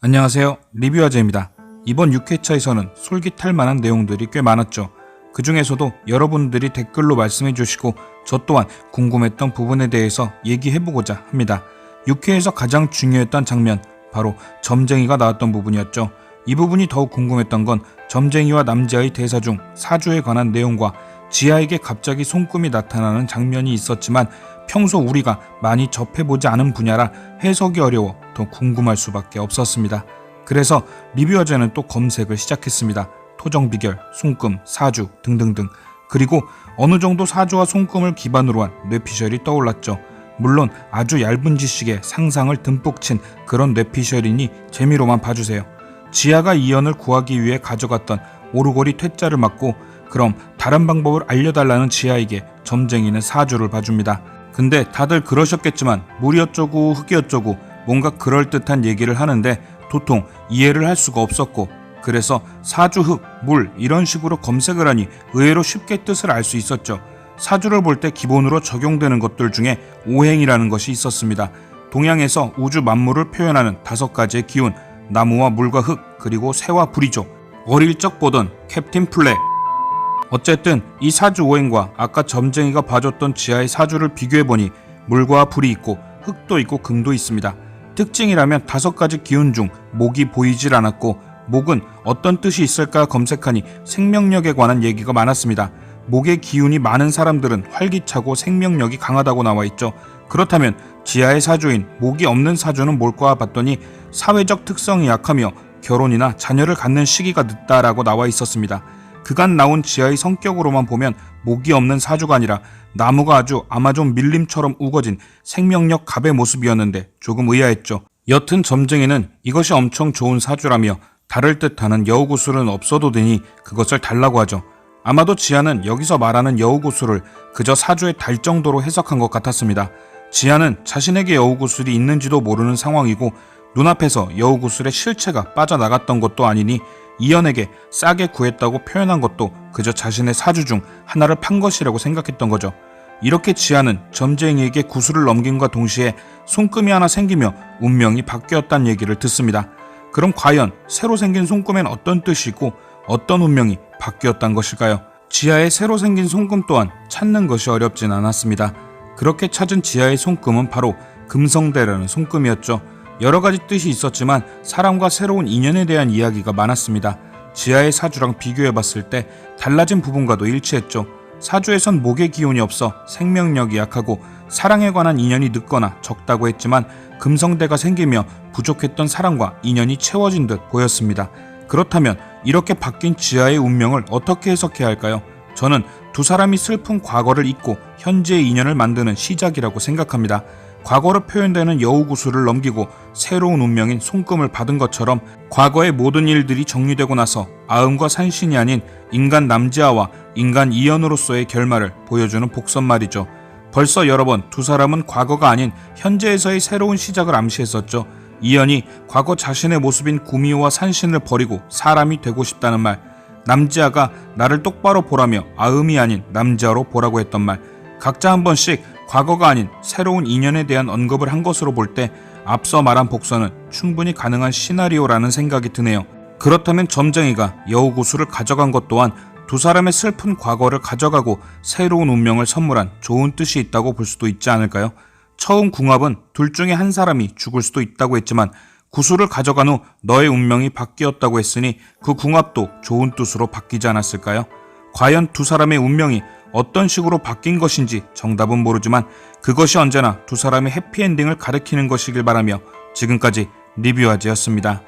안녕하세요. 리뷰아재입니다. 이번 6회차에서는 솔깃할 만한 내용들이 꽤 많았죠. 그 중에서도 여러분들이 댓글로 말씀해 주시고 저 또한 궁금했던 부분에 대해서 얘기해보고자 합니다. 6회에서 가장 중요했던 장면, 바로 점쟁이가 나왔던 부분이었죠. 이 부분이 더욱 궁금했던 건 점쟁이와 남자의 대사 중 사주에 관한 내용과 지아에게 갑자기 손금이 나타나는 장면이 있었지만 평소 우리가 많이 접해보지 않은 분야라 해석이 어려워 더 궁금할 수밖에 없었습니다. 그래서 리뷰어제는 또 검색을 시작했습니다. 토정비결, 손금, 사주 등등등. 그리고 어느 정도 사주와 손금을 기반으로 한 뇌피셜이 떠올랐죠. 물론 아주 얇은 지식에 상상을 듬뿍 친 그런 뇌피셜이니 재미로만 봐주세요. 지아가 이연을 구하기 위해 가져갔던 오르골이 퇴짜를 맞고 그럼 다른 방법을 알려달라는 지아에게 점쟁이는 사주를 봐줍니다. 근데 다들 그러셨겠지만 물이 어쩌고 흙이 어쩌고 뭔가 그럴듯한 얘기를 하는데 도통 이해를 할 수가 없었고, 그래서 사주, 흙, 물 이런 식으로 검색을 하니 의외로 쉽게 뜻을 알 수 있었죠. 사주를 볼 때 기본으로 적용되는 것들 중에 오행이라는 것이 있었습니다. 동양에서 우주 만물을 표현하는 5가지의 기운, 나무와 물과 흙, 그리고 새와 불이죠. 어릴 적 보던 캡틴 플렉. 어쨌든 이 사주 오행과 아까 점쟁이가 봐줬던 지하의 사주를 비교해보니 물과 불이 있고 흙도 있고 금도 있습니다. 특징이라면 5가지 기운 중 목이 보이질 않았고, 목은 어떤 뜻이 있을까 검색하니 생명력에 관한 얘기가 많았습니다. 목의 기운이 많은 사람들은 활기차고 생명력이 강하다고 나와있죠. 그렇다면 지하의 사주인 목이 없는 사주는 뭘까 봤더니 사회적 특성이 약하며 결혼이나 자녀를 갖는 시기가 늦다라고 나와 있었습니다. 그간 나온 지하의 성격으로만 보면 목이 없는 사주가 아니라 나무가 아주 아마존 밀림처럼 우거진 생명력 갑의 모습이었는데 조금 의아했죠. 여튼 점쟁이는 이것이 엄청 좋은 사주라며 다를 듯하는 여우구슬은 없어도 되니 그것을 달라고 하죠. 아마도 지하는 여기서 말하는 여우구슬을 그저 사주에 달 정도로 해석한 것 같았습니다. 지하는 자신에게 여우구슬이 있는지도 모르는 상황이고 눈앞에서 여우구슬의 실체가 빠져나갔던 것도 아니니 이연에게 싸게 구했다고 표현한 것도 그저 자신의 사주 중 하나를 판 것이라고 생각했던 거죠. 이렇게 지하는 점쟁이에게 구슬을 넘김과 동시에 손금이 하나 생기며 운명이 바뀌었다는 얘기를 듣습니다. 그럼 과연 새로 생긴 손금엔 어떤 뜻이 있고 어떤 운명이 바뀌었단 것일까요? 지하의 새로 생긴 손금 또한 찾는 것이 어렵진 않았습니다. 그렇게 찾은 지하의 손금은 바로 금성대라는 손금이었죠. 여러가지 뜻이 있었지만 사람과 새로운 인연에 대한 이야기가 많았습니다. 지하의 사주랑 비교해봤을 때 달라진 부분과도 일치했죠. 사주에선 목의 기운이 없어 생명력이 약하고 사랑에 관한 인연이 늦거나 적다고 했지만 금성대가 생기며 부족했던 사랑과 인연이 채워진 듯 보였습니다. 그렇다면 이렇게 바뀐 지하의 운명을 어떻게 해석해야 할까요? 저는 두 사람이 슬픈 과거를 잊고 현재의 인연을 만드는 시작이라고 생각합니다. 과거로 표현되는 여우구슬을 넘기고 새로운 운명인 손금을 받은 것처럼 과거의 모든 일들이 정리되고 나서 아음과 산신이 아닌 인간 남지아와 인간 이연으로서의 결말을 보여주는 복선말이죠. 벌써 여러 번 두 사람은 과거가 아닌 현재에서의 새로운 시작을 암시했었죠. 이연이 과거 자신의 모습인 구미호와 산신을 버리고 사람이 되고 싶다는 말, 남지아가 나를 똑바로 보라며 아음이 아닌 남지아로 보라고 했던 말, 각자 한 번씩 과거가 아닌 새로운 인연에 대한 언급을 한 것으로 볼 때 앞서 말한 복선은 충분히 가능한 시나리오라는 생각이 드네요. 그렇다면 점쟁이가 여우구슬을 가져간 것 또한 두 사람의 슬픈 과거를 가져가고 새로운 운명을 선물한 좋은 뜻이 있다고 볼 수도 있지 않을까요? 처음 궁합은 둘 중에 한 사람이 죽을 수도 있다고 했지만 구슬을 가져간 후 너의 운명이 바뀌었다고 했으니 그 궁합도 좋은 뜻으로 바뀌지 않았을까요? 과연 두 사람의 운명이 어떤 식으로 바뀐 것인지 정답은 모르지만 그것이 언제나 두 사람의 해피엔딩을 가리키는 것이길 바라며 지금까지 리뷰아지였습니다.